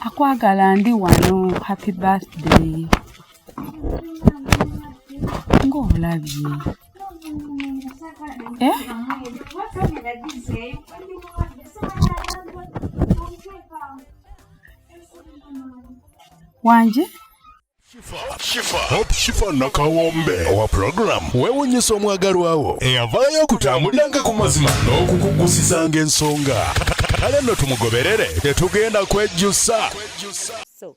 Akwagala ndi wano, happy birthday. Ng'olabye. Wanje? Shifa nakawombe owa program wewunyisa omwagalwawo eyavaayo okutambuliranga ku mazima n'okukugusisanga ensonga kale nno tumugoberere tetugenda kwejjusa. So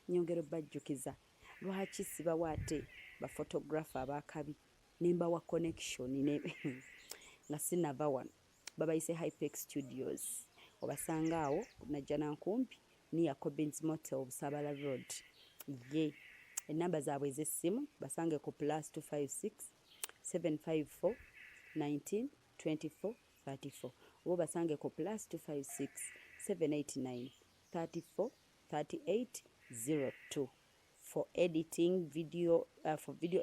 nyongero bajjukiza lwaki sibawa ate bafotographer abakabi nemba wa connection ne nga sinava wano babayise Hypex Studios obasanga awo najja nankumpi ni Jacobins Motel Busabala Road. Ye enamba zaabwe ez'essimu basange ku +256 754 19 24 34 oba basange ku +256 789 34 38 02 for editing video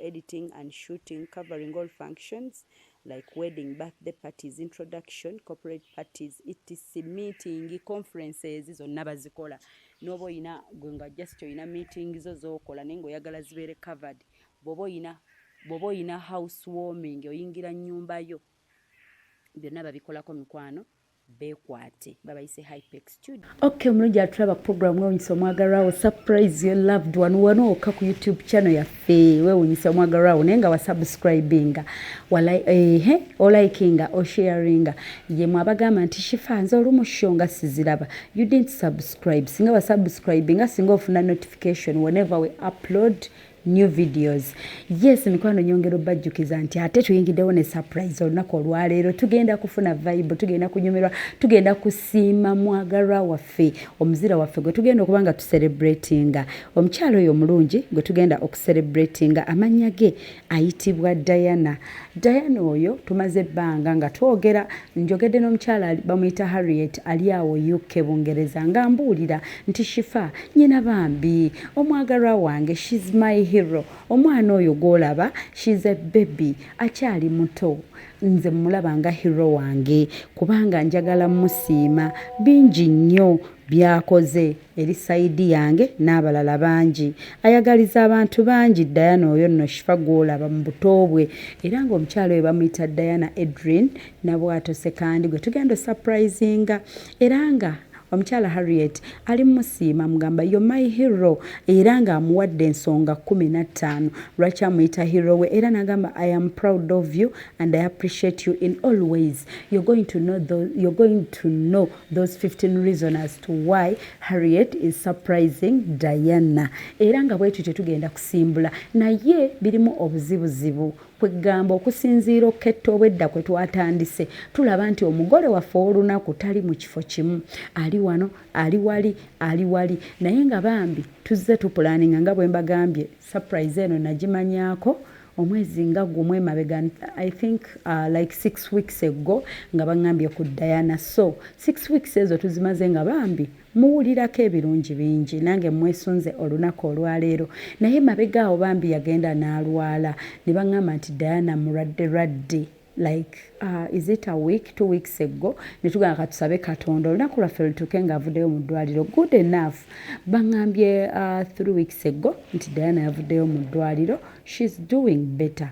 editing and shooting, covering all functions like wedding, birthday parties, introduction, corporate parties, etc, meeting, conferences zonna bazikola. Nobo oyina gwenga just oyina meetings zozokola nengo oyagala zibeere covered. Bobo oyina housewarming oyingira nnyumba yo. Byonna babikolako mikwano bekwate babayise Hypex Studio. Okay, mulungi atulaba program wewunyisa omwagalwawo surprise your loved one wano okka ku YouTube channel yaffe wewunyisa omwagalwawo naye nga wasubscribinga olikinga osharinga ye mwabagamba nti shifanze olumushonga siziraba you didn't subscribe singa wasubscribinga singa ofuna notification whenever we upload new videos. Yes, mikwano nyongero bajjukiza nti ate tuyingiddewo ne surprise olunaku olwaleero tugenda kufuna vibe, tugenda kunyumirwa, tugenda kusiima mwagalwa waffe omuzira waffe gwe tugenda okuba nga tucelebratinga. Omukyalo oyo omulungi gwe tugenda okucelebratinga amannya ge ayitibwa Diana. Diana oyo tumaze ebbanga nga twogera njogedde n'omukyala bamuyita Harriet ali awo UK Bungereza nga mbuulira nti Shifa nyina bambi omwagalwa wange she's my hero. Omwana oyo gwolaba she's a baby akyali muto nze mulaba nga hero wange kubanga njagala musiima bingi nnyo byakoze eri saidi yange n'abalala bangi ayagaliza abantu bangi. Diana oyo nno Shifa gwolaba mu buto bwe era ng'omukyalo we bamuyita Diana Edrin nabwato sekandi gwe tugenda surprisinga era nga omukyala Harriet ali musiima mugamba you're my hero era nga amuwadde ensonga 15 lwaki amuyita hero we era nagamba I am proud of you and I appreciate you in all ways. You're going to know those 15 reasons as to why Harriet is surprising Diana era nga bwe tutyo tugenda kusimbula naye birimu obuzibuzibu kwegamba okusinziira oketta obwedda kwe twatandise tulaba nti omugole waffe olunaku tali mu kifo kimu ali wano ali wali naye nga bambi tuzze tupulaninga nga bwe mbagambye surprise eno nagimanyaako omwezi nga gumwe mabega I think like 6 weeks ago nga bangambye ku Diana. So 6 weeks ezo tuzimaze nga bambi muwulirako ebirungi bingi nange mwesunze olunaku olwaleero naye mabega awo bambi yagenda n'alwala ne bangamba nti Diana mulwadde like is it a week 2 weeks ago netugamba katusabe Katonda olunaku lwaffe lutuuke ng'avuddeyo mu ddwaliro. Good enough bangambye 3 weeks ago nti Diana yavuddeyo mu ddwaliro. She's doing better.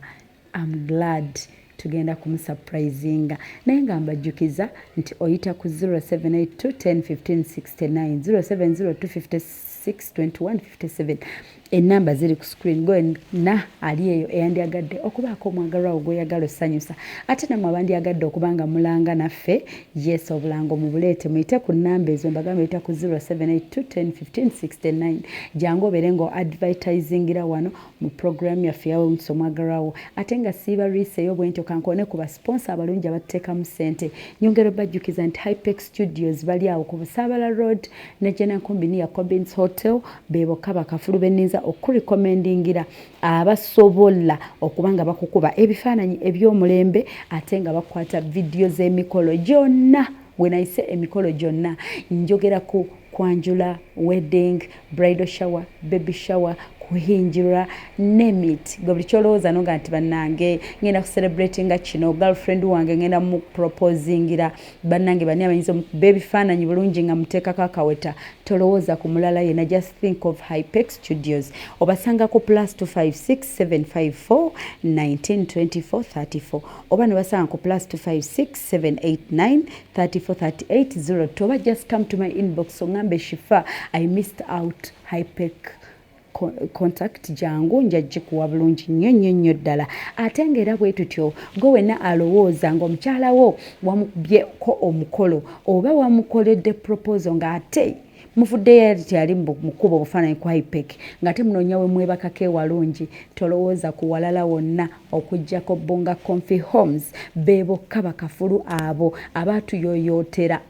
I'm glad tugenda kumusurprisinga naye nga mbajjukiza nti oyita ku 0782 10 15 69 070 256 21 57 enamba ziri ku screen gonna ali eyo eyandyagadde okubaako omwagalwawo gweyagala osanyusa ate namwe abandyagadde okubanga mulanga naffe yes obulango mubuleete muyite ku namba ezo mbagambe yita ku 0782 10 15 69 jangu obeere nga advertisingira wano mu program yaffe yawunyisa omwagalwawo ate nga siiba riiseeyo bwentyo kankone ku basponsa abalungi abateekamu ssente. Nyongero bajjukiza nti Hypex Studios bali awo ku Busabala Road ne Janakumbi ni Jacobins Hotel beboka bakafulu benniza okurecommendingira abasobola okubanga bakukuba ebifaananyi eby'omulembe ate nga bakwata video z'emikolo gyonna. When I say emikolo gyonna njogera ku kwanjula, wedding, bridal shower, baby shower, kuhinjirwa nemit gwe buli kyolowooza noga nti bannange ngenda kucelebratinga kino girlfriend wange ngenda mu proposingira bannange bani abayinza omukuba ebifaananyi bulungi nga muteekako akaweta tolowooza ku mulala yena just think of Hypex Studios obasanga ku +256-754-1924-34 oba ne basanga ku +256-789-3438 oba just come to my inbox ongambe Shifa I missed out Hypex contact jangu njajje kuwa bulungi nnyo ddala ate ng'era bwe tutyo gwe wenna alowooza ng'omukyala wo wamubyeko omukolo oba wamukoledde proposal ng'ate mufudde yali tyali mukubo obufaananyi ku Hypex ng'ate munoonya we mwebakako ewalungi tolowooza ku walala wonna okuggyako Bonga Comfy Homes beebokka bakafulu abo abaatuyoyootera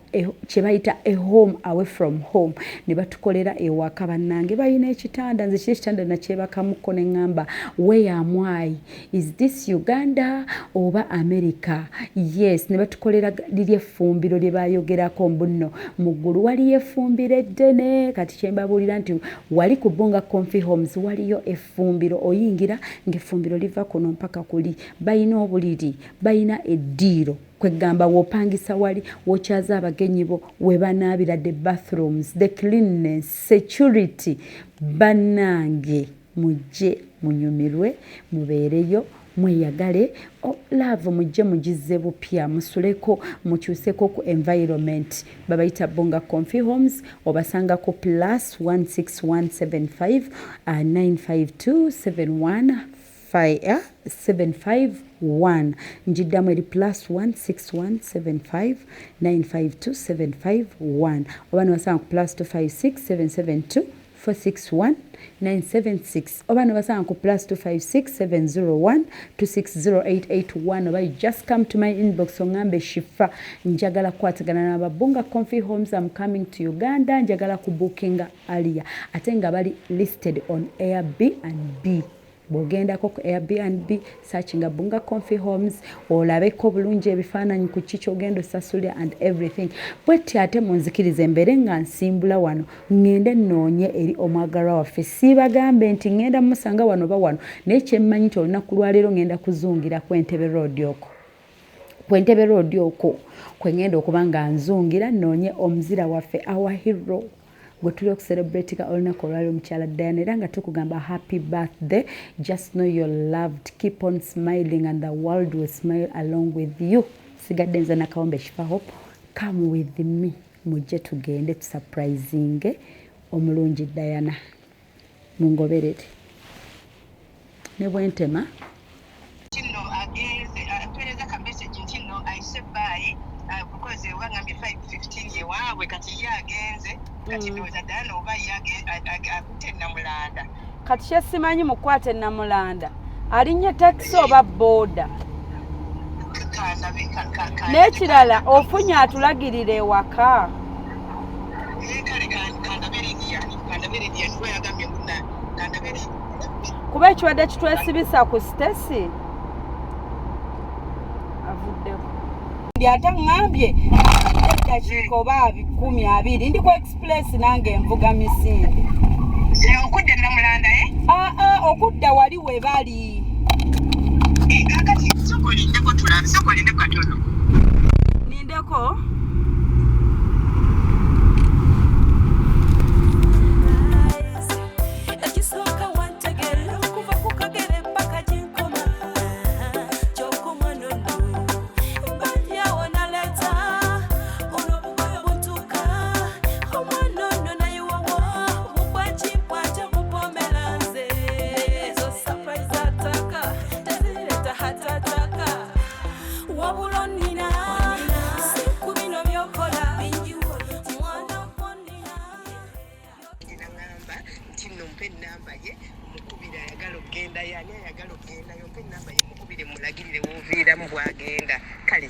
kye bayita a home away from home ne batukolera ewaka bannange balina ekitanda nze kiri ekitanda nakyebakamuko ne ŋŋamba where am I? Is this Uganda oba America? Yes, ne batukolera liri effumbiro lye bayogerako mbuno mu ggulu waliyo effumbiro eddene kati kye mbabuulira nti wali ku Bonga Comfy Homes waliyo effumbiro oyingira ng'effumbiro liva kuno mpaka kuli balina obuliri balina eddiiro kwegamba wopangisa wali wokyaza abagenyi bo we banaabira the bathrooms the cleanliness security bannange mujje munyumirwe mubeereyo mweyagale love mujje mugize bupya musuleko mukyuseko ku environment babayita Bonga Comfy Homes obasanga ku +16175 95271 751 njiddamu eri +16175 95271 oba nibasanga ku +256 772 461 976 oba nibasanga ku +256 701 2608881 oba you just come to my inbox ongambe Shifa njagala kukwatagana n'aba Bonga Comfy Homes I'm coming to Uganda njagala kubookinga alia ate nga bali listed on Airbnb bwogendako ku Airbnb searchinga Bonga Comfy Homes olabeko bulungi ebifaananyi ku kiki ogenda osasulira and everything bweti ate munzikirize mbere nga nsimbula wano ngende nnoonye eri omwagalwa waffe siibagambe nti ngenda musanga wano ba wano naye kyemmanyi nti olunaku lwaleero ngenda kuzungira ku Entebbe Road okwo kwe ngenda okuba nga nzungira nnoonye omuzira waffe our hero gwe tuli okucelebratinga olunaku olwali omukyala Diana era nga tukugamba happy birthday just know you're loved keep on smiling and the world will smile along with you sigadde nze nakawombe Shifa Hope come with me mujje tugende tusurprisinge omulungi Diana mungoberere ne bwentema kino ageze apereza ka message kino I said bye because wangambye 5:15 yewaabwe kati ye agenze kati ndoza Diana oba akute Namulanda kati kyesimanyi mukwate Namulanda alinye taxi oba boda n'ekirala ofunye atulagirira ewaka kuba ekibadde kitwesibisa ku Stacy avuddeko ndi ate ŋŋambye eddakiika oba 12 ndi ku express nange nvuga misinde okudda Namulanda okudda wali we bali kakati sokolindeko tulabe sokolindeko katono nindeko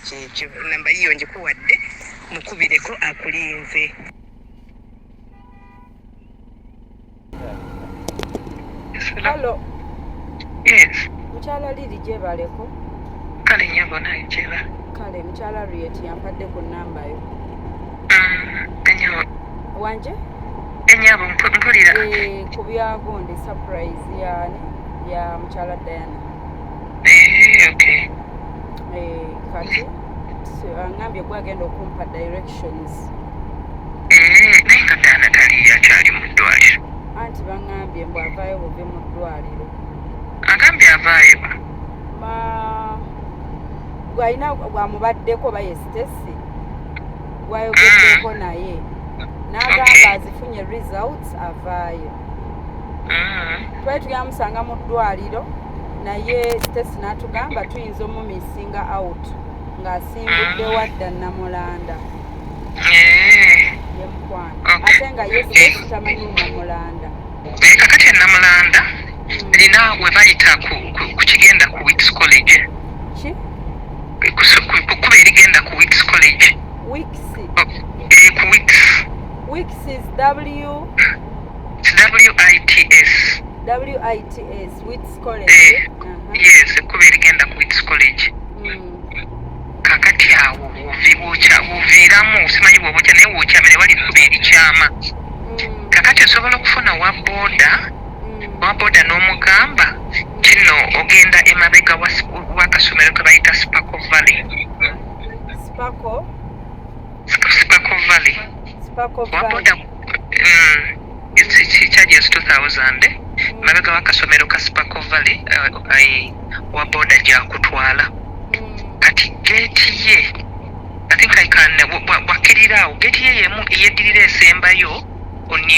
kyekyo namba yiyo njikuwadde mukubireko akulinze. Hello. Yes. Mchala liri jebaleko. Kale nyambo nayo jeba. Kale mchala riyeti yampadde ku namba yo. Enyo. Wanje? Enyabo mpulira. Ku byagonde surprise yani ya mukyala Diana. Okay. Kati angambye gwagenda okumpa directions. Naye nga Diana tali akyali mu ddwaliro. Anti bangambye mbu avaayo buve mu ddwaliro. Agambye avaayo. Gwalina gwamubaddeko ba Stacey. Gwayogeddeko naye. N'agamba azifunye results avaayo. Twali tuyamusanga mu ddwaliro naye Stacey n'atugamba tuyinza omumisinga out ng'asimbudde wadda Namulanda. Ye mukwano. Ate nga ye Stacey tamanyi Namulanda. Kakati Namulanda erina we bayita ku kigenda ku Wits College. Ki? Kuba erigenda ku Wits College. Wix. Ku Wits. Wix is WITS. WITS, Wits College. Yes, kuba erigenda ku Wits College. Kakati awo woviiramu simanyi bw'obotya naye wokyamere wali kuba erikyama. Kakati osobola okufuna wa boda n'omugamba kino ogenda emabega w'akasomero ke bayita Sparkle Valley. Sparkle Valley. It charges 2,000. Mabega w'akasomero ka Sparkle Valley wa boda gyakutwala. Kati gate ye I think I can wakirira gate ye yemu eyeddirira esembayo on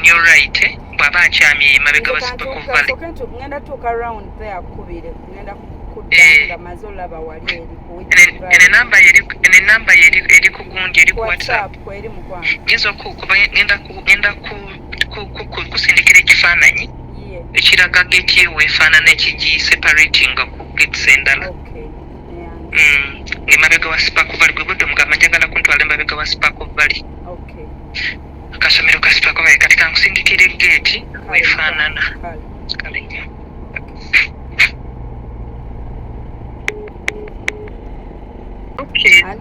your right bwaba akyamye mabega wa Sparkle Valley. Ngenda tuuka round there kubire ngenda kudanga mazolaba wali eri ku ene namba eri ku gundi eri ku WhatsApp kweri mukwano. Ngizo kuba ngenda kusindikira ekifaananyi ekiraga gate ye weefaanana ekigi separating ku gates endala. Emabega wa Sparkle Valley gwe budde mugamba njagala kuntwala emabega wa Sparkle Valley. Akasomero ka Sparkle Valley kati kankusindikira gate weefaanana.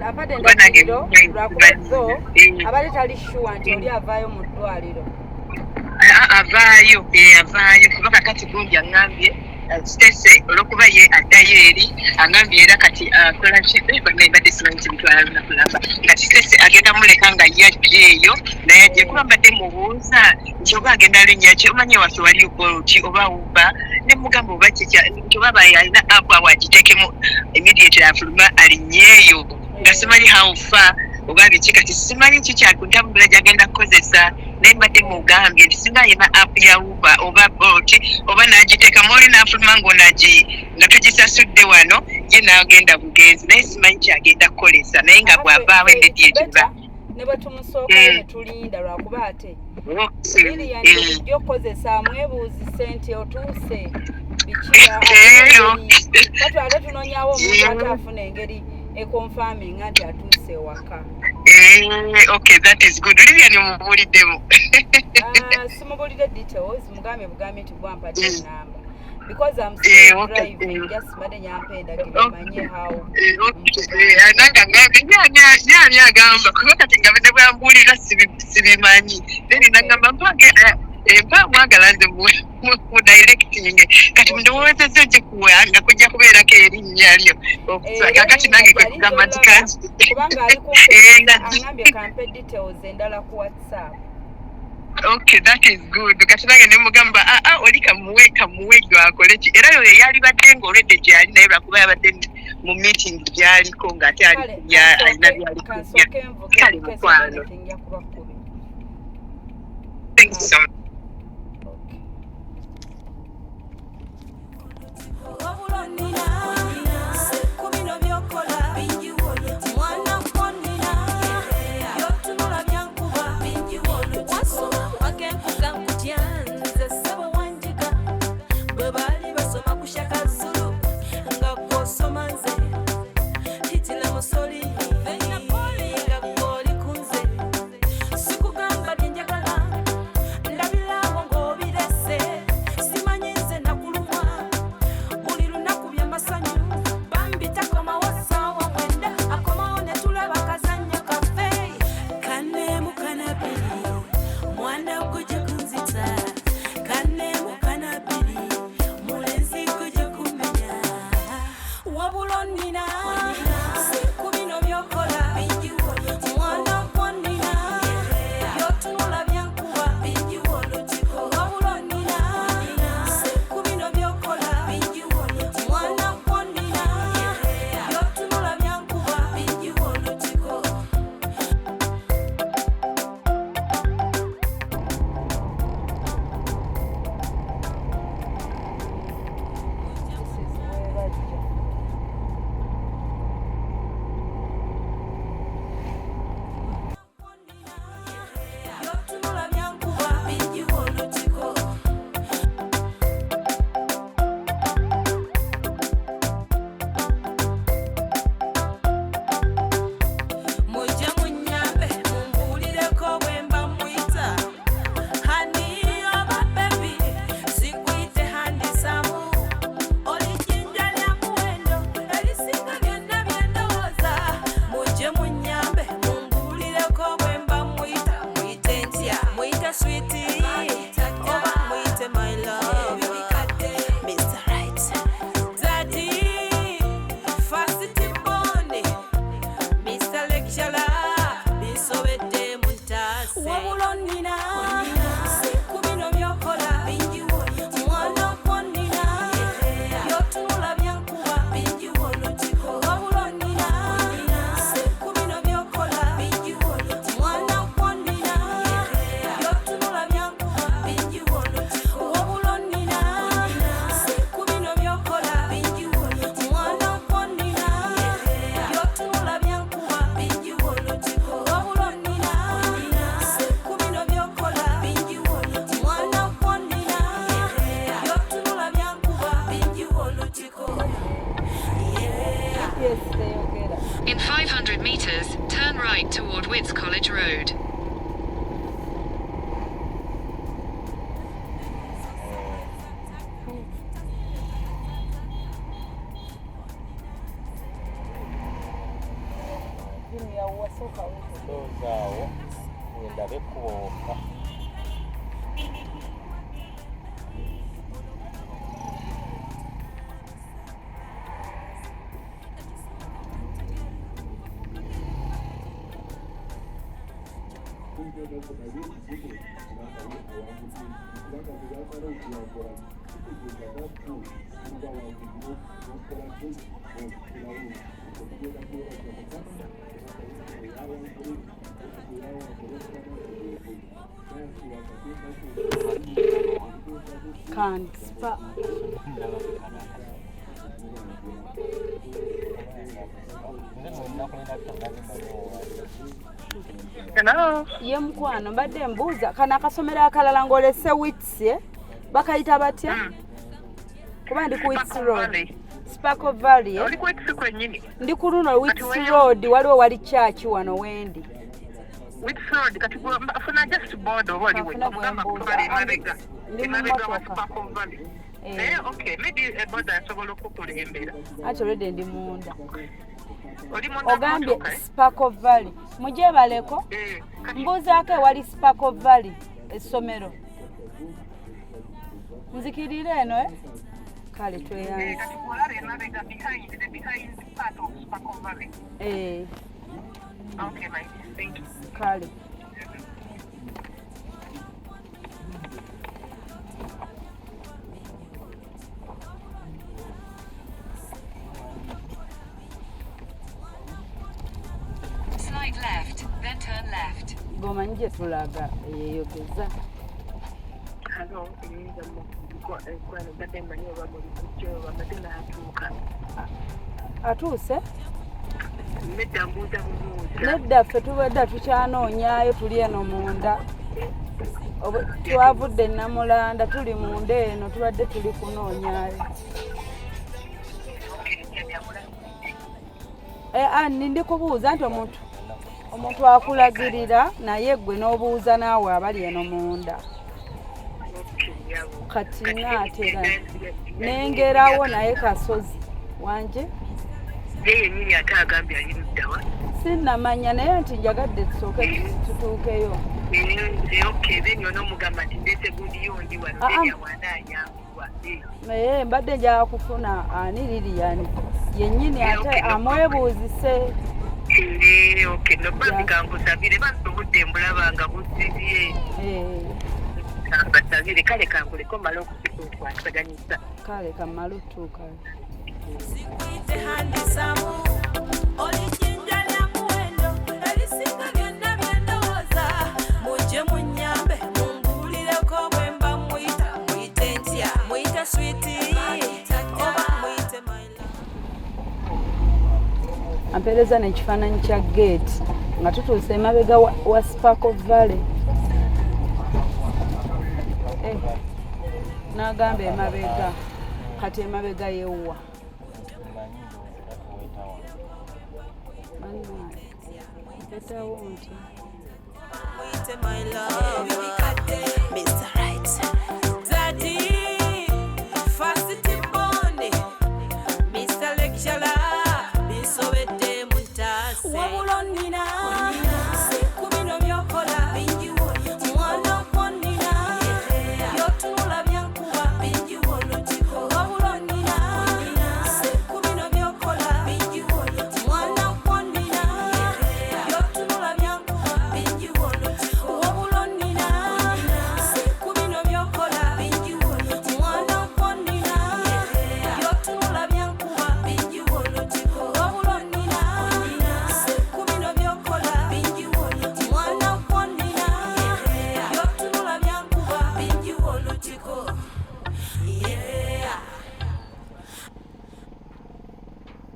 Apate ndagiro lwakubazo abali tali sure nti oli avaayo mu ddwaliro. Avaayo kuba kakati gundi angambye Stacey olwokuba ye addayo eri angambye era kati akola mbadde simanyi kimutwala lunakulamba kati Stacey agenda muleka nga yajja eyo naye ajje kuba mbadde mubuuza nti oba agenda linnya ki omanyi waffe wali Bolt oba Uber ne mugamba oba kikya nti oba alina app awo agiteekemu immediately afuluma alinnyeeyo nga simanyi how far oba biki kati simanyi kikyakutambula gyagenda kukozesa naye mbadde mugambye nti singa alina app ya Uber oba Bolt oba n'agiteekamu oli n'afuluma nga tugisasudde wano ye n'agenda bugenzi naye simanyi kyagenda kukolesa naye nga bw'avaawo immediately ne bwe tumusookayo ne tulinda lwakuba ate ojja okukozesa mwebuuzise nti otuuse biki ate tunoonyawo omuntu ate afuna engeri econfirming nti atuuse ewaka. Okay, that is good. Lilian mubulidemu. Simubulide details mugambe nti bwampadde namba because I'm still driving just made nyampenda kimanye how. Ananga ngambi agamba kuba kati ngabene bwambulira sibimanyi then nagamba mpange mpa mwagala nze mu directing kati ndowooza gikuwanga kujja kubeerako erinnya lyo kakati nange kwekugamba nti kanzi kubanga ali kumpe kampe details endala ku WhatsApp. Okay, that is good. Kati nange ne mugamba oli kamuwe gwakole ki era yo yali badde ng'olwedde gyali naye lwakuba yabadde mu meeting gyaliko ng'ate alina byali kale mukwano. Thank you so much. Ndabirawo ng'obirese simanyi nze nakulumwa buli lunaku bye Whitts College Road. Can't spell. Hello. Ye mukwano mbadde mbuuza kana akasomero akalala ng'olese Wits bakayita batya? Kuba ndi ku Wits Road. Sparkle Valley. Oli ku Wits kwennyini. Ndi ku luno Wits Road waliwo wali church wano wendi. Wits Road kati afuna just board oba oliwe. Mugamba kubali emabega. Emabega wa Sparkle Valley. Okay, maybe a board asobola okukulembera. Ate already ndi munda. Ogambye Sparkle Valley. Mujebaleko? Mbuuzaako ewali Sparkle Valley essomero. Nzikirire eno kale tweyanze. Kati olaba emabega behind part of Sparkle Valley. Okay, mate. Thank you. Kale. Slide left, then turn left. Gomanyi gye tulaga eyeeyogeza. Hello, Atuuse? Nedda Nedda ffe tubadde tukyanoonyaayo tuli eno munda. Twavudde Namulanda tuli munda eno tubadde tuli kunoonyaayo. Ndi kubuuza nti omuntu akulagirira naye ggwe n'obuuza naawe abali eno munda. Kati naatera nengerawo naye kasozi wanje yennyini ate agambye ali luddawa sinnamanya naye nti njagadde tusooke tutuukeyo. Okay, then n'omugamba nti ndeese guliyo ndi wano wanaanyangulwa. Mbadde njala kufuna ani Lilian yennyini ate amwebuuzise. Okay, nobambi kankusabire bantu obudde mbulaba nga buzibye. Basabire kale kanguleko mala okukwasaganyisa. Kale kamala otuuka. Ampeereza n'ekifaananyi kya gate nga tutuuse emabega wa Sparkle Valley. N'agamba emabega kati emabega yewwa. Mpetawo ntya.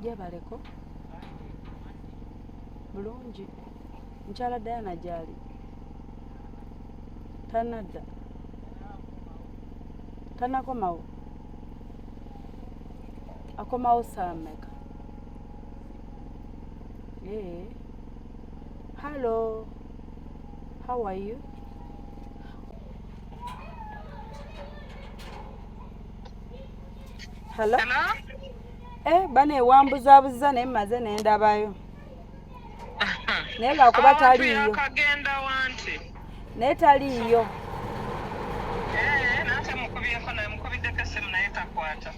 Jebaleko bulungi Nkyala Diana gyali tanadda tanakomawo akomawo saa mmeka Hello. How are you? Hello. Bane wambuzabuza naye mmaze ne ndabayo. Naye ng'akuba taliiyo. Akagenda wanti. Naye taliiyo. Naate mukubyeko naye mukubiddeko essimu naye takwata.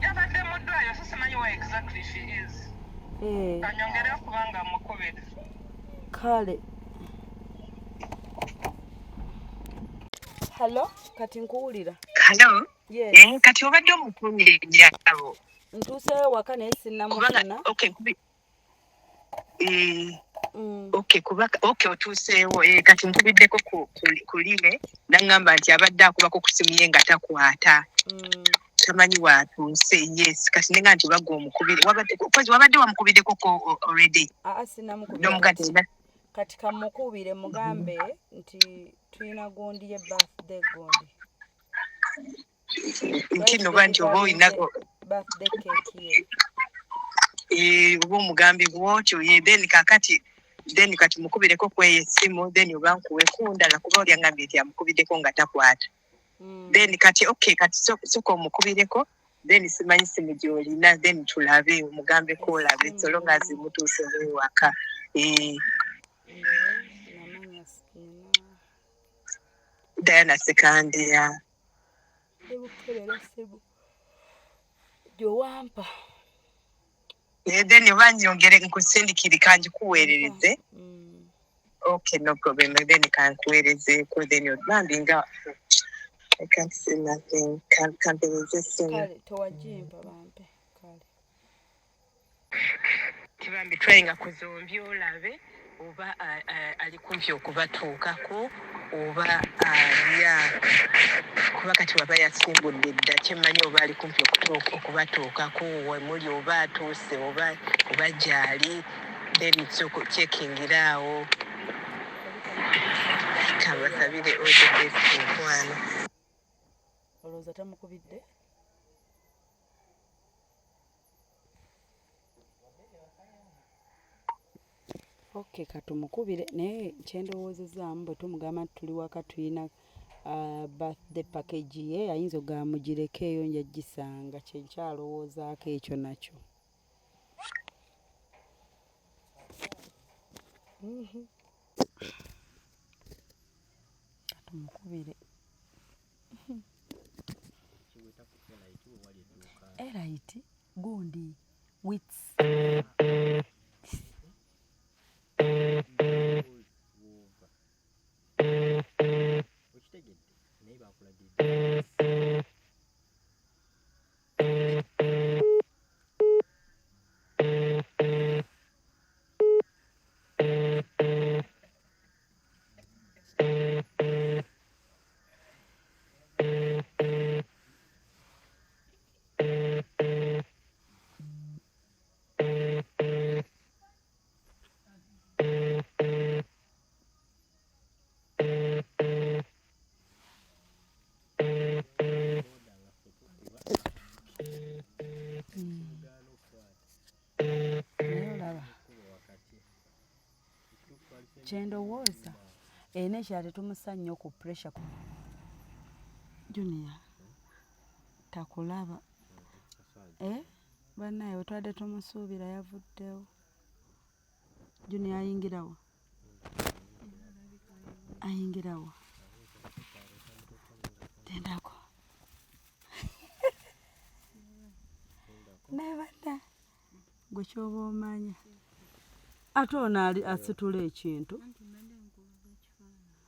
Yabadde mu ddwaliro so simanyi wa exactly she is. Kanyongereyo kubanga mukubira. Kale. Hello, kati nkuwulira. Hello. Yes. Kati obadde omukuumira abo. Ntuuseyo waka naye sinnamufuna. Okay. Okay, otuuseewo kati nkubiddeko ku lile n'aŋŋamba nti abadde akubako ku simu ye nga takwata. Tamanyi watuuse. Yes, kati nenga nti bagwa omukubire. Wabadde wamukubiddeko ko already. Sinnamukubira. Kati kamukubire mugambe nti tulina gundi ye birthday gundi. Nkino banti oba olina birthday cake ye. Oba omugambi bwotyo ye then kati mukubireko kweyo essimu then oba nkuwe kundala kuba oli aŋŋambye nti amukubiddeko nga takwata. Then kati soka omukubireko then simanyi simu gy'olina then tulabe omugambeko olabe so long as mutuusewo ewaka. Diana Sekandia. Jowampa. Then oba nyongere nkusindikire kanjikuweerereze. Okay, no problem. Then kankuweerezeeko then ogambye nga I can't say nothing. Kampereze essimu. Kale towajimpa bampe. Kale. Kibambi trying akuzombye olabe oba ali kumpi okubatuukako oba kuba kati waba yasimbudde dda kyemmanyi oba ali kumpi okubatuukako wemuli oba atuuse oba gyali then kyekingiraawo kabasabire odebesi nkwano. Olowooza tamukubidde? Okay, katumukubire naye kyendowoozezaamu bwe tumugamba nti tuli waka tulina birthday package ye ayinza ogamugireko eyo njagisanga kyenkyalowoozaako ekyo nakyo. Katumukubire. Right, gundi wits. Kyendowooza nekyali tumusa nnyo ku pressure. Junior takulaba bannaye wetwadde tumusuubira yavuddewo. Junior ayingirawo tendako naye banna gwe kyoba omanya ate ono asitula ekintu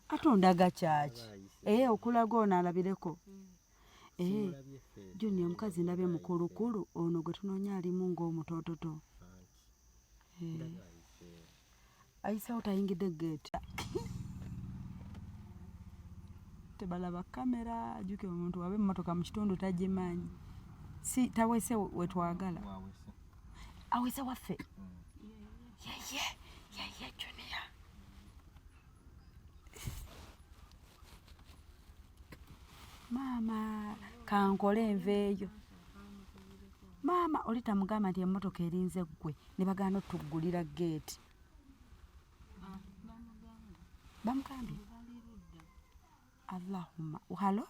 ate ondaga kyaki okulaga ono alabireko. Junior omukazi ndabye mukulukulu ono gwe tunoonya alimu ng'omutoototo. Ayiseewo tayingidde geeti. Tebalaba kamera ajjuke omuntu wabe emmotoka mu kitundu tagimanyi. Si tawese wetwagala. Awese waffe. Yeye Junior. Mama kankole enveeyo. Mama oli tamugamba nti emmotoka erinze ggwe ne bagaana otuggulira geeti. bamugambye Allahumma halo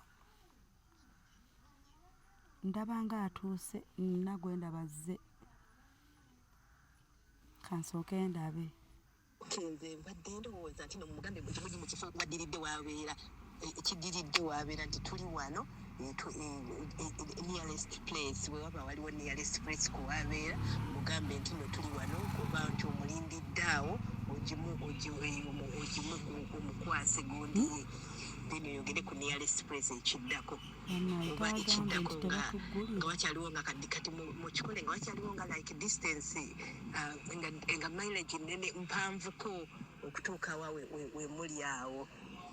ndaba nga atuuse nagwenda bazze kansooke ndabe kenze mbadde ndowooza nti no mugambe nti muli mu kifo okubaddiridde waabeera ekiddiridde waabeera nti tuli wano nearest place bwe waba waliwo nearest place kuwabeera mugambe nti no tuli wano kuba nti omulindidde awo ogimu omukwase gondiye then oyogere ku nearest place ekiddako oba ekiddako nga wakyaliwo nga kati mu kikole nga wakyaliwo nga like distance nga mileage nene mpanvuko okutuuka wa we muli awo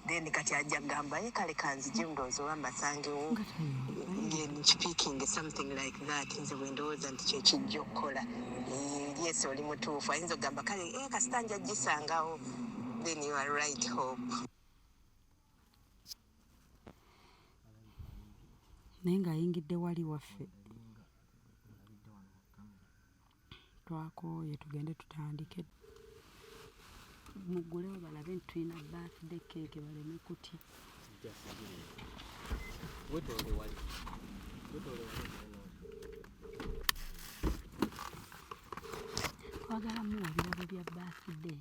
then kati ajja gamba kale kanzije ndowooza oba mbasangewo speaking something like that nze bwe ndowooza nti kyekijja okukola yes oli mutuufu ayinza okugamba kale kasitanja gisangawo then you are right hope naye ng'ayingidde wali waffe twakooye tugende tutandike muggulewo balabe nti tulina birthday cake baleme kutya twagala muwa birabo bya birthday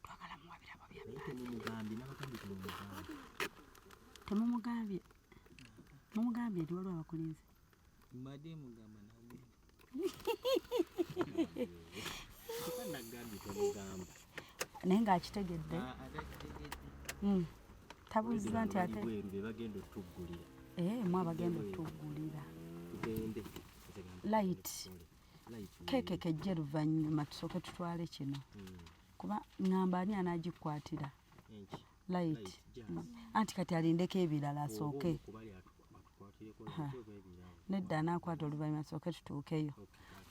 twagala muwa birabo bya temumugambye mumugambye nti waliwo abakulinze mbadde mugamba nawe naye ng'akitegedde tabuuziza nti ate mu abagenda otuggulira light keeke kejje luvannyuma tusooke tutwale kino kuba ŋŋamba ani anaagikwatira light anti kati alindeko ebirala asooke nedda anaakwata oluvannyuma asooke tutuukeyo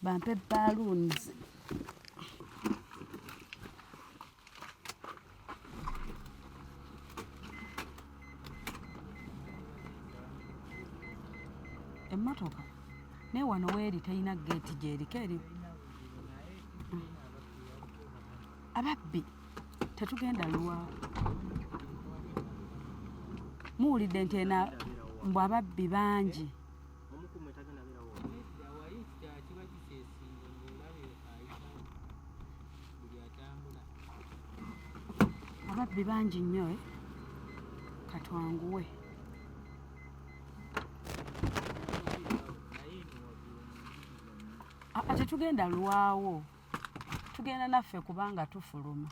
bampe balloons emmotoka naye wano weeri talina geeti gyeriko eri ababbi tetugenda luwa muwulidde nti ena mbw ababbi bangi ababbi bangi nnyo katwanguwe tetugenda lwawo tugenda naffe kubanga tufuluma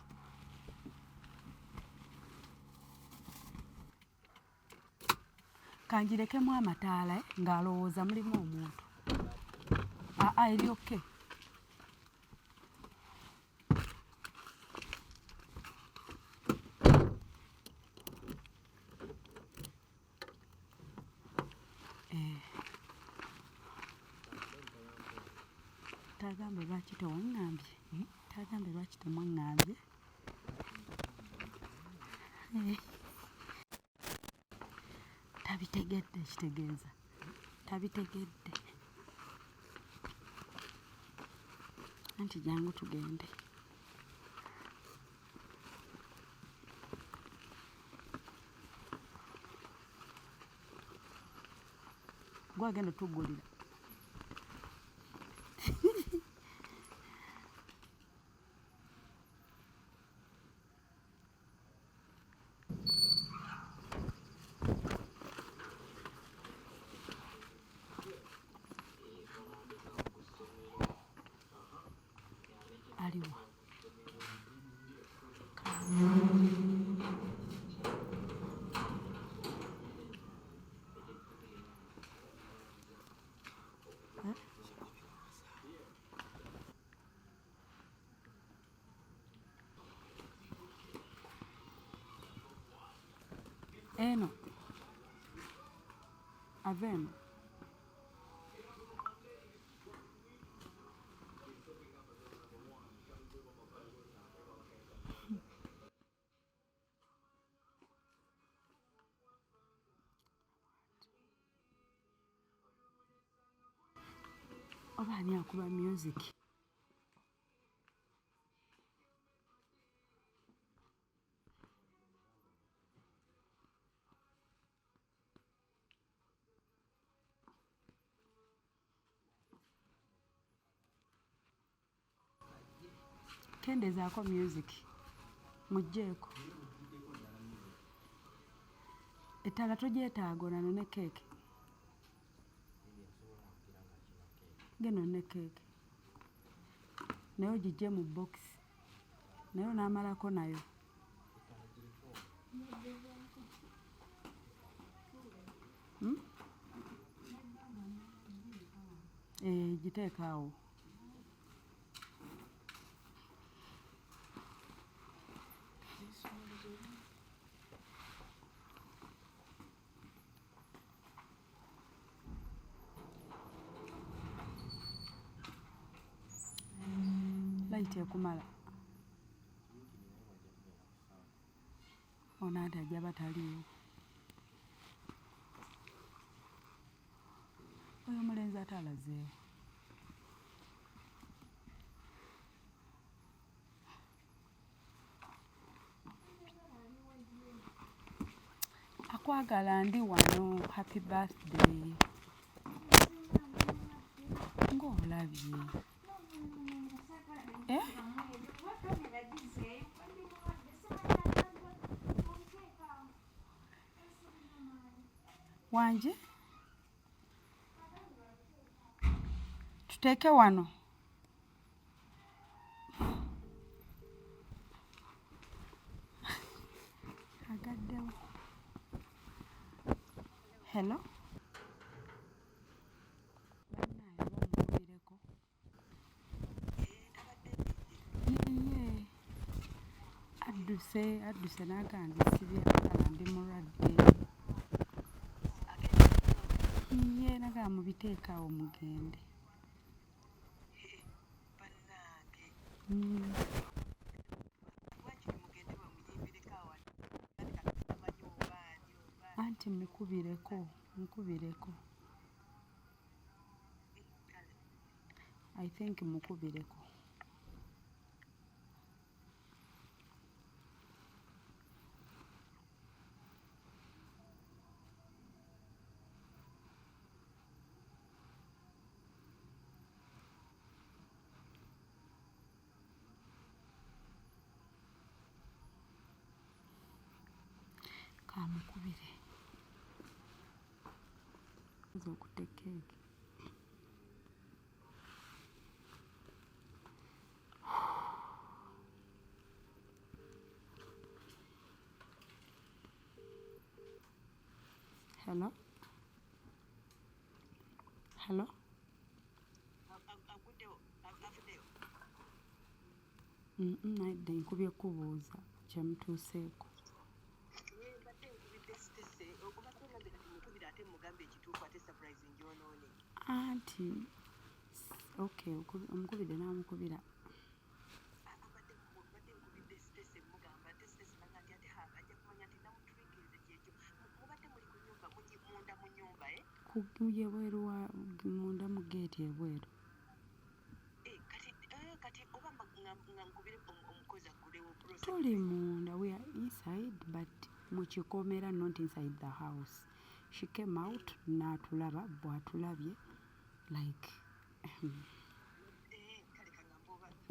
kangirekemu amataala ng'alowooza mulimu omuntu eri oke tagambe lwaki tewaŋŋambye tagambe lwaki temwaŋŋambye tabitegedde kitegeeza tabitegedde anti jangu tugende gwagenda otuggulira aliwa eno aveno oba ani akuba music kendezaako music mugjeeko ettala togyetaaga onano ne keeke geno ne keeke naye ogijje mu bokisi naye onaamalako nayo giteeka awo layiti ekumala ono ati ajaba taliiwo oyo omulenzi ate alazeewo akwagala ndi wano happy birthday ng'olabye wanje tuteeke wano agaddewo hello bannaaye bamukubireko adduse n'agamba sibye akala ndi mulwadde ye naga mubiteekaawo mugende anti mukubireko I think mukubireko kamukubire okutta keeki hello naidde nkubye kubuuza kyemutuuseeko anti okay omukubidde n'amukubira kuye bweru munda mu geeti ebweru tuli munda we are inside but mukikomera not inside the house. She came out n'atulaba bw'atulabye like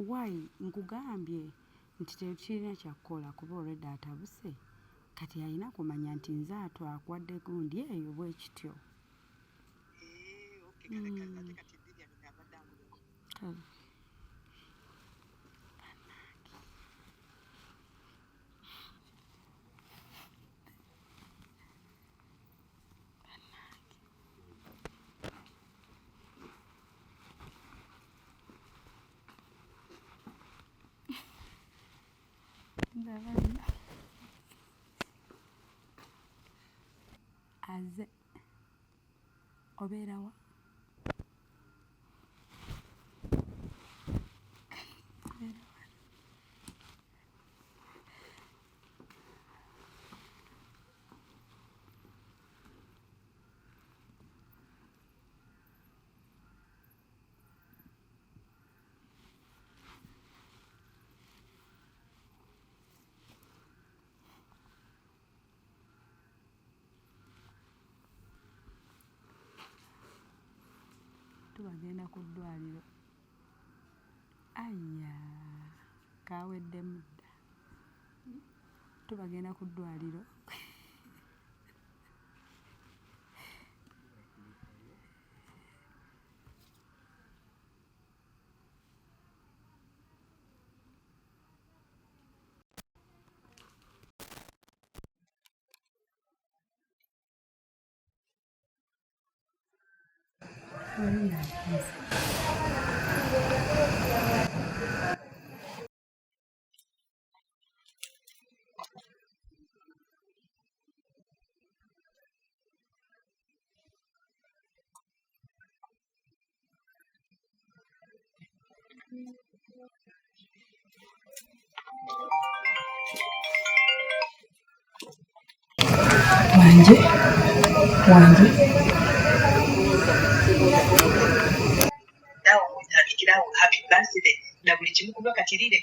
why nkugambye nti tekirina kyakukola kuba olwedde atabuse kati alina kumanya nti nze atwakwadde gundi eyo bwe kityo aze obeera wa bagenda ku ddwaliro aya kaweddemu dda tubagenda ku ddwaliro wange nawe omutandikirawo happy birthday na buli kimu kuba katirire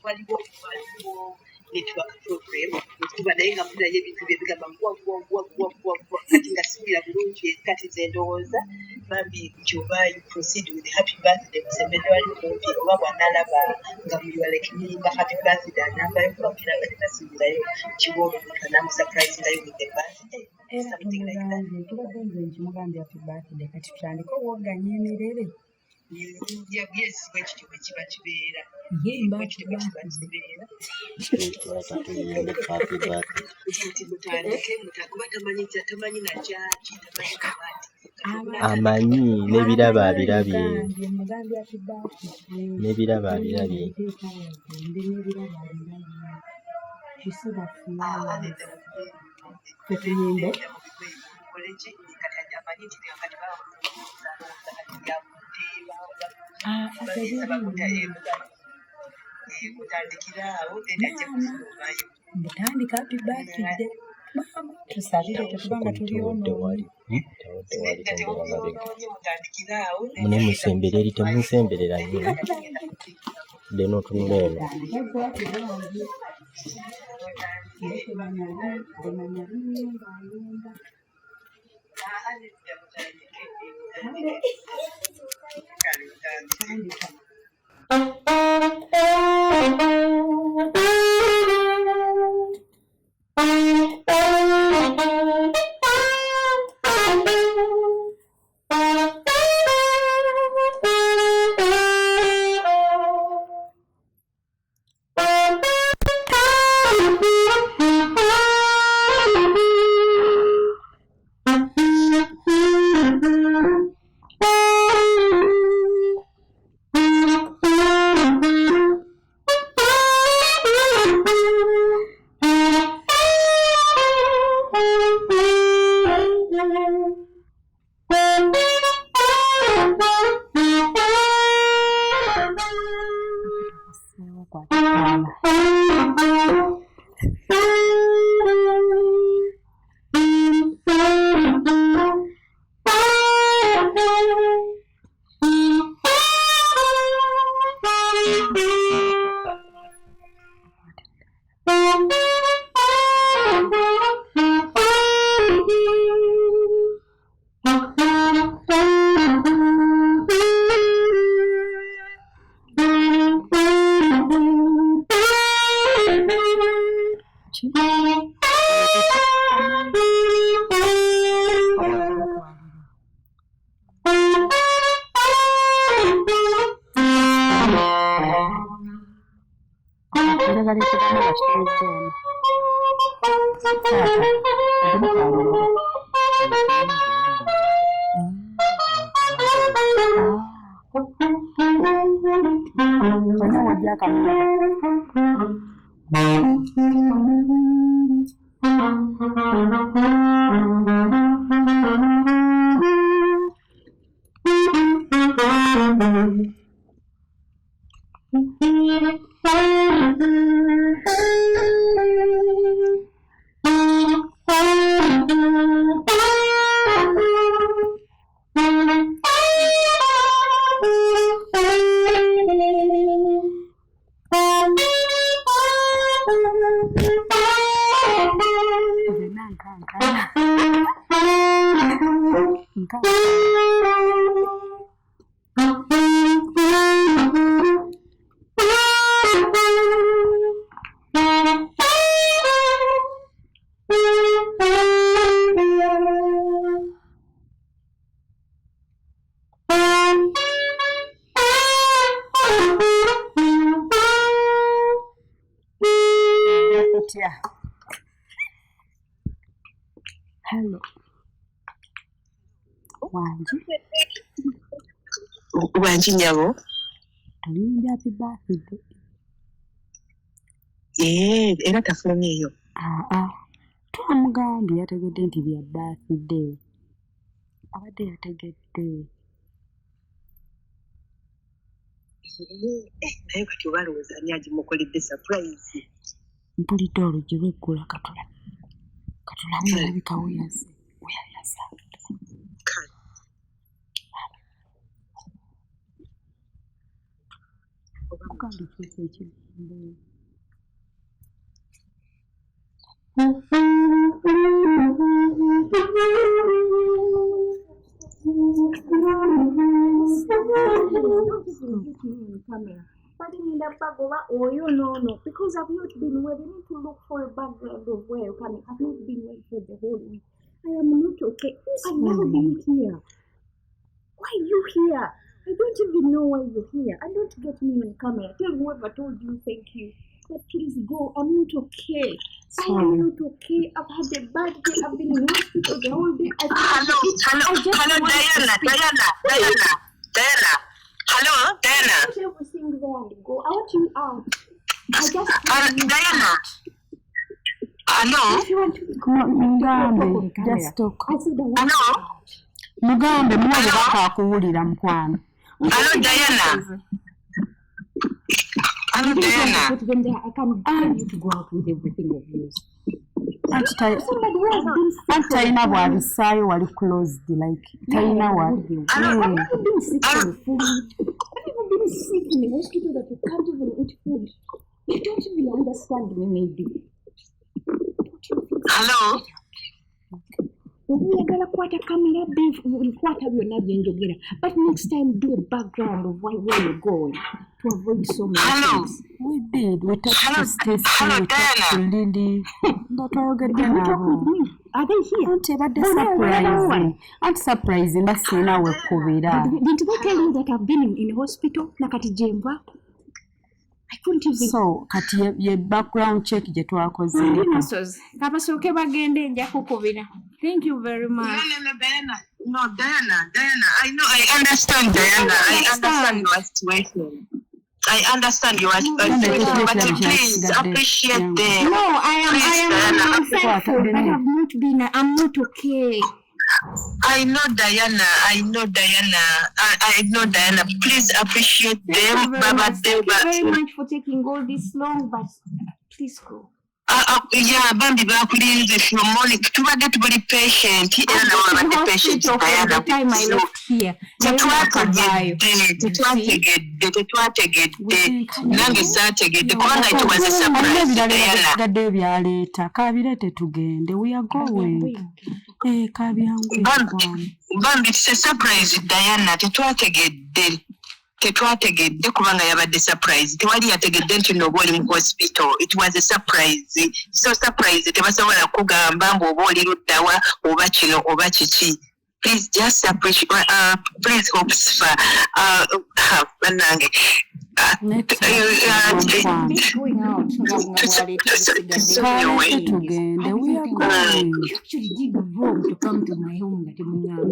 waliwo network program tuba naye nga munayo ebintu bye bigamba gwa kati nga sibira bulungi kati zendowooza bambi kyoba proceed with happy birthday musembere wali kumpi oba bwanalaba nga muliwaleke nimba happy birthday anambayo kubapira nga tenasibirayo kiwa omuntu anamusurprise ngayo with the birthday something like that. tubadde nze nkimugambye happy birthday kati tutandike owogganya emirere Yes, bwekityo bwe kiba kibeera yemba bwekityo bwe kiba kibeera nti mutandike kuba tamanyi nakyaki tamanyi kabati amanyi n'ebiraba abirabye mugambye happy birthday n'ebiraba abirabye kisiba flowers tetuyimbe mutandika happy birthday mama tusabire tetubanga tuli ono mune musembere eri temunsemberera nnyo deno otunula eno otya? Hello. Wanji nyabo. Tulimbya happy birthday. Era tafulumyeyo. Twamugambye yategedde nti bya birthday. Abadde yategedde. Naye kati obalowooza ani agimukoledde surprise. Mpulidde oluggi lweggula katulamu alabika weyaza. Okugamba ekiso ekigombe. But in the bagoba, oh, you know, because I've not been where you need to look for a background of where you're coming. I've not been where for the whole week. I am not okay. I never been here. Why are you here? I don't even know why you're here. And don't get me on camera. Tell whoever told you thank you. But please go. I'm not okay. I am not okay. I've had a bad day. I've been in hospital the whole day. Hello, Diana. Hello, Diana. I want everything there and go. I want you out. I just Diana. Hello. If you want to Mugambe, just talk. I said I want Hello. Mugambe mwana bakakuwulira mukwano. Hello, Diana. Hello, Diana. put them there. I can't tell you to go out with everything of yours. Anti Somebody who has been sick. talina bwabisaayo wali closed like talina wali. I've never been sick from food. I've never been sick in the hospital that you can't even eat food. You don't even understand me, maybe. Hello. Oyagala kwata camera beef ulikwata byonna byenjogera. But next time do a background of where you're going to avoid so many things. We did. We talked to Stacy. Hello, We talked to Lily. Twayogedde Talk with nabo. me. Are they here? Anti ebadde surprising. Anti surprising basina wekkubira. Didn't they tell you that I've been in hospital? Nakati Jemba? I couldn't even. So kati ye background check gye twakoze. Kabasooke bagende nja kukubira. Thank you very much. No, Diana. I know. I understand, Diana. I understand your situation. I understand your situation, but please appreciate them. No, I am thankful. I have not been. I'm not okay. I know, Diana. I know, Diana. Please appreciate them. Thank you very much for taking all this long, but please go. Yeah, bambi bakulinze from morning. Tubadde tubali patient. Era nawe abadde patient, Diana. The time I left here. Tetwategedde. Nange saategedde. Kubanga it was a surprise, Diana. Gadde ebyaleeta. Kabireete tugende. We are going. Kabyangu. Bambi, it's a surprise, Diana. Tetwategedde kubanga yabadde surprise. Tewali yategedde nti n'oba oli mu hospital. It was a surprise. So surprise tebasobola kugamba ng'oba oli luddawa oba kino oba kiki. Please just appreciate. Please hope for nange. Tugende. We are going. You actually did wrong to come to my home.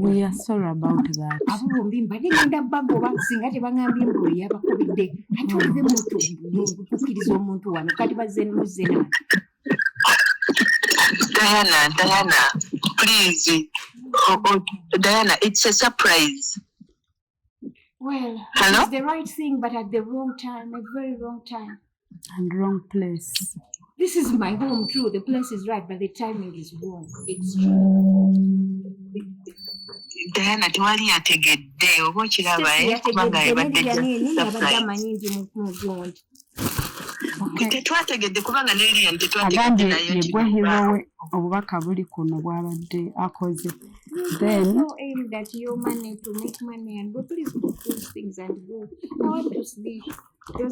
We are sorry about that. Abo bombi mbadde ngenda bagoba singa tebangambye mbu yabakubidde ate olive mukkiriza omuntu wano kati bazze nani. Diana, please. Diana, it's a surprise. Well, hello? It's the right thing, but at the wrong time, a very wrong time. And wrong place. This is my home too. The place is right, but the timing is wrong. It's true. Diana, tewali yategedde oba okiraba kubanga yabadde tetwategedde kubanga Lilian tetwategedde nayo nti obubaka buli kuno bw'abadde akoze. Then no aim that your money to make money and go please do those things and go. I want to sleep. But I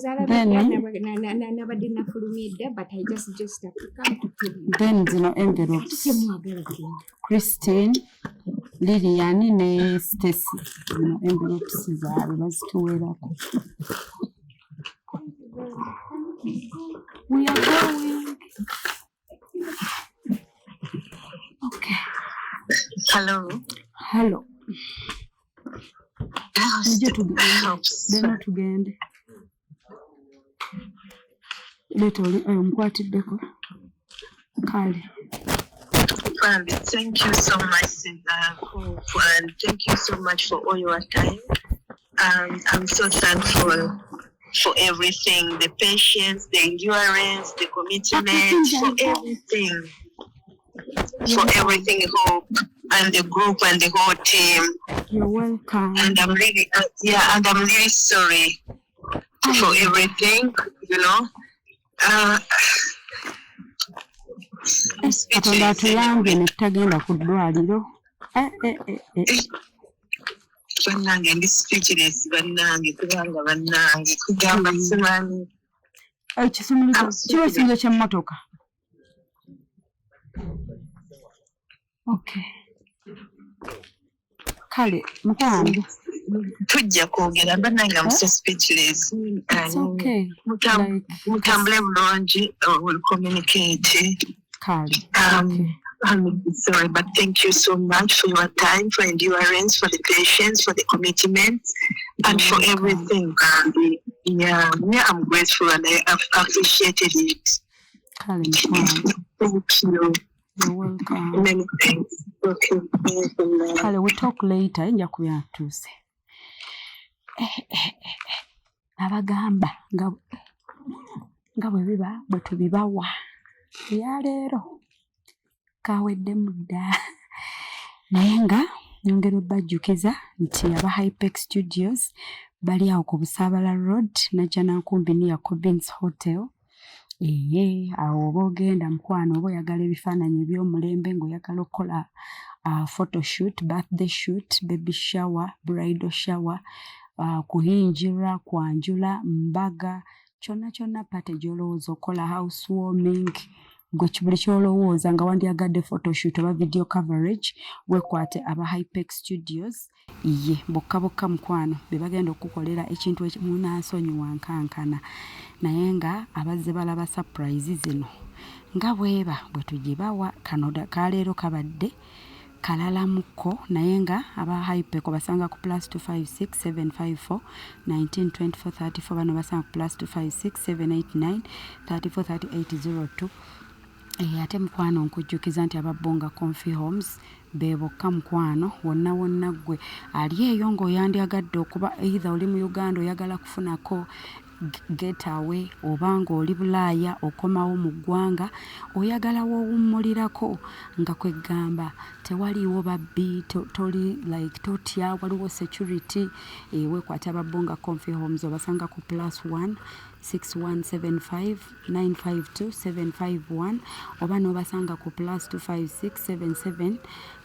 just have to come to you. Then zino envelopes. Christine, Lilian ne Stacy. Zino envelopes zaabwe bazituweerako. We are going. Hello. Hello. Dena tugende. Leto mkwatiddeko. Kale. Thank you so much, and thank you so much for all your time. I'm so thankful for everything, the patience, the endurance, the commitment, for everything. For everything, Hope, and the group and the whole team. You're welcome. And I'm really, and I'm really sorry for everything, you know. Katonda atuyambye ne tutagenda ku ddwaliro. Bannange ndi speechless bannange kubanga bannange kugamba simanyi. Ekisumuluzo kiba ekisumuluzo ky'emmotoka. Okay. Kale mukwano. Tujja kwogera bannange I'm so speechless. It's okay. Mutambule bulungi, we'll communicate. Kale. I'm sorry, but thank you so much for your time, for endurance, for the patience, for the commitment, and for everything. Yeah, I'm grateful and I've appreciated it. Thank you. You're welcome. Many thanks. Okay. Kale, we'll talk later. Nja kubyatuuse. Abagamba nga bwe biba bwe tubibawa. Ya leero kaweddemu dda. Naye nga nyongera obbajjukiza nti aba Hypex Studios bali awo ku Busaabala Road najja nankumbi ni ya Cobbins Hotel. Awo oba ogenda mukwano oba oyagala ebifaananyi eby'omulembe ng'oyagala okukola photoshoot, birthday shoot, baby shower, bridal shower, kuhinjirwa, kwanjula, mbaga, kyonna pate gy'olowooza okola housewarming, gwe buli ky'olowooza nga wandyagadde photoshoot oba video coverage, wekwate aba Hypex Studios. Ye bokka mukwano be bagenda okukolera ekintu ekimunansonyiwa nkankana. Naye nga abazze balaba surprise zino nga bweba bwe tugibawa. Kano kaleero kabadde kalalamuko naye nga aba Hypex basanga ku +256 754 1924 34 bano basanga ku +256 789 34 3802. Ate mukwano nkujjukiza nti ababonga Comfy Homes bebokka mukwano wonna gwe ali eyo ng'oyandyagadde okuba either oli mu Uganda oyagala kufunako getaway oba ng'oli Bulaaya okomawo mu ggwanga oyagala woowummulirako nga kwegamba tewaliiwo babbi toli like totya waliwo security. Wekwata ababonga Comfy Homes obasanga ku +1 6175 952 751 oba n'obasanga ku +256 77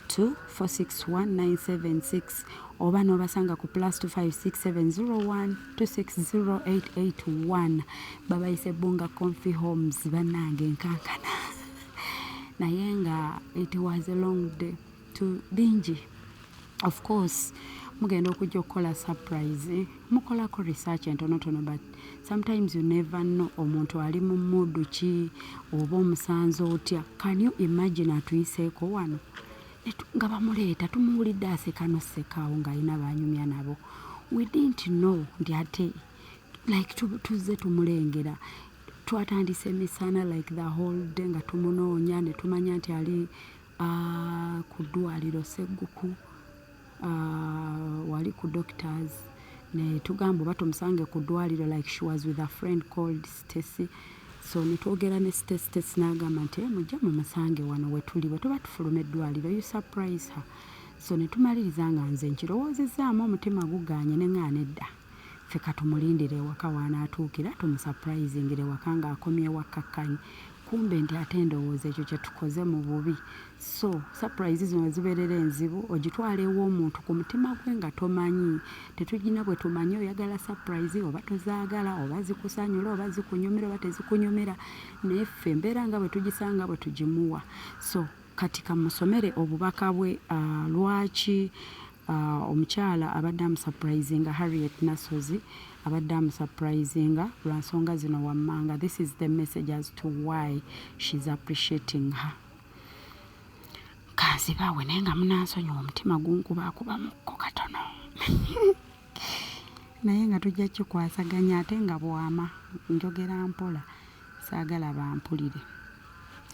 461 976 oba n'obasanga ku +256 701 260 881. babayise Bonga Comfy Homes bannange nkankana. Naye nga it was a long day to bingi. Of course mugenda okujja okukola surprise, mukolako research entonotono, but sometimes you never know omuntu ali mu mood ki oba omusanze otya. Can you imagine atuyiseeko wano nga bamuleeta tumuwulidde aseka nossekaawo ng'alina banyumya nabo. We didn't know nti ate like tuzze tumulengera. Twatandise emisana like the whole day nga tumunoonya ne tumanya nti ali ku ddwaliro Segguku. Wali ku doctors ne tugamba oba tumusange ku ddwaliro like she was with a friend called Stacy. So nitwogera ne Stacy n'agamba nti mujja mumusange wano wetuli bwe tuba tufuluma eddwaliro, you surprise her. So netumaliriza nga nze nkirowoozezaamu omutima guganye ne ŋŋaana edda ffe katumulindire ewaka wanaatuukira tumusurprisingire waka ng'akomyewo akkakkanyi. Kumbe nti ate ndowooza ekyo kye tukoze mu bubi. So surprise zino zibeerera enzibu ogitwala ew'omuntu ku mutima gwe nga tomanyi. Tetugina bwe tumanyi oyagala surprise oba tozaagala oba zikusanyula oba zikunyumira oba tezikunyumira. Naye ffe embeera nga bwe tugisanga bwe tugimuwa. So kati kamusomere obubaka bwe lwaki omukyala abadde amusurprisinga Harriet Nasozi abadde amusurprisinga lwa nsonga zino wammanga. This is the message as to why she's appreciating her. kanzibaawe naye nga munansonyiwa omutima gunkubaakubamukko katono naye nga tujja kikwasaganya ate nga bwama njogera mpola saagala bampulire.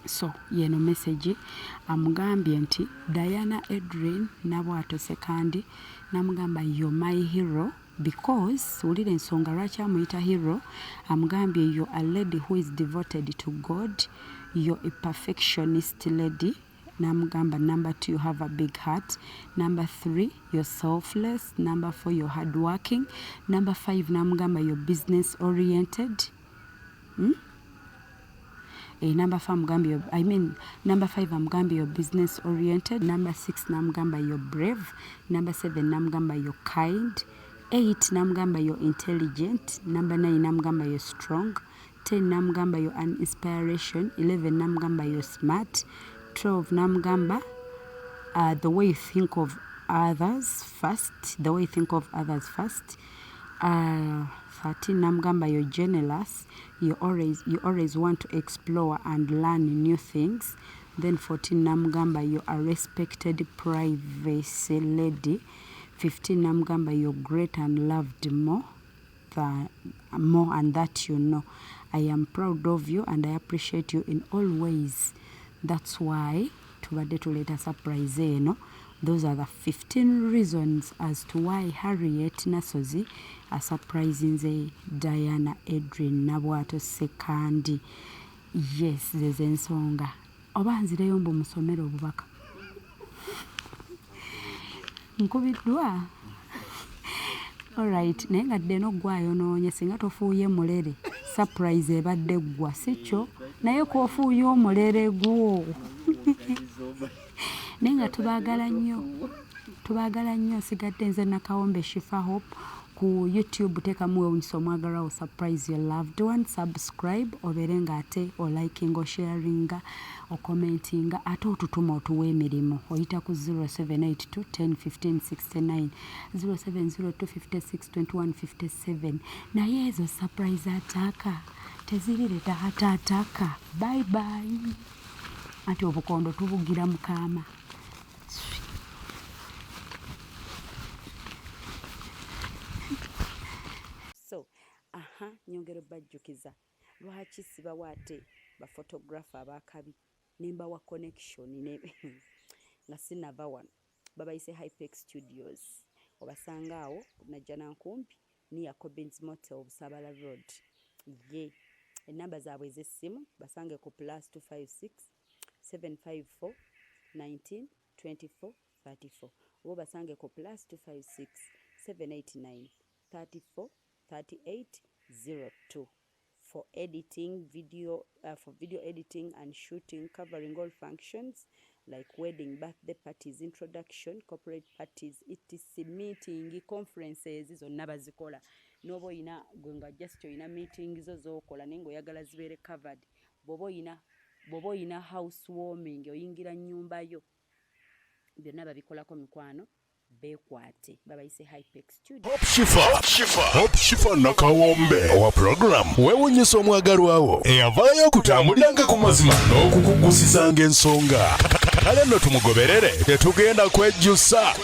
So yeno message amugambye nti Diana Adrian Nabwato Sekandi namugamba you're my hero because ulire ensonga lwaki amuyita hero. Amugambye you're a lady who is devoted to God, you're a perfectionist lady. Namugamba number 2 you have a big heart, number 3 you're selfless, number 4 you're hardworking, number 5 namugamba you're business oriented. Number 5 amugambye you're business oriented, number 6 namugamba you're brave, number 7 namugamba you're kind, 8 namugamba you're intelligent, number 9 namugamba you're strong, 10 namugamba you're an inspiration, 11 namugamba you're smart, 12 namugamba the way you think of others first, 13 namugamba you're generous, you always want to explore and learn new things. Then 14 namugamba you're a respected privacy lady. 15 namugamba you're great and loved more and that you know. I am proud of you and I appreciate you in all ways. That's why tubadde tuleeta surprise eno. Those are the 15 reasons as to why Harriet Nasozi are surprising Diana Adrian Nabwato Sekandi. Yes, there's ensonga. Oba nzireyo mbu musomere obubaka. Nkubiddwa. Alright, naye nga ddeno gwaayo noonye singa tofuuye mulere. Surprise ebadde gwa sikyo. Naye kwofuuye omulere gwo. Nenga tubaagala nnyo sigadde nze Nakawombe Shifa Hope ku YouTube teekamu wewunyisa omwagalwawo surprise your loved one, subscribe obeere nga ate olikinga osharinga okomentinga ate otutuma otuwa emirimu oyita ku 0782 10 15 69 0702 56 21 57 naye ezo surprise ataka tezirira ataka. Bye bye. Ati obukondo tubugira mukama. So nyongero bajjukiza lwaki sibawa ate ba photographer abakabi nemba wa connection nga sinava wano babayise Hypex Studios obasanga awo najja nankumpi ni Jacobins Motel Busabala Road. Ye enamba zaabwe ez'essimu basange ku +256 754 19 24 34 oba basange ku +256 789 34 38 02 for editing video editing and shooting, covering all functions like wedding, birthday parties, introduction, corporate parties, etc, meeting, conferences zonna bazikola. Nobo ina gwenga just ina meeting zo zokola nengo yagala zibeere covered. Bobo ina housewarming oyingira nnyumba yo byonna babikolako mikwano bekwate babayise Hypex Studio. Hope Shifa Nakawombe owa program wewunyisa omwagalwawo eyavaayo okutambuliranga ku mazima n'okukugusizanga ensonga. Kale nno tumugoberere tetugenda kwejjusa.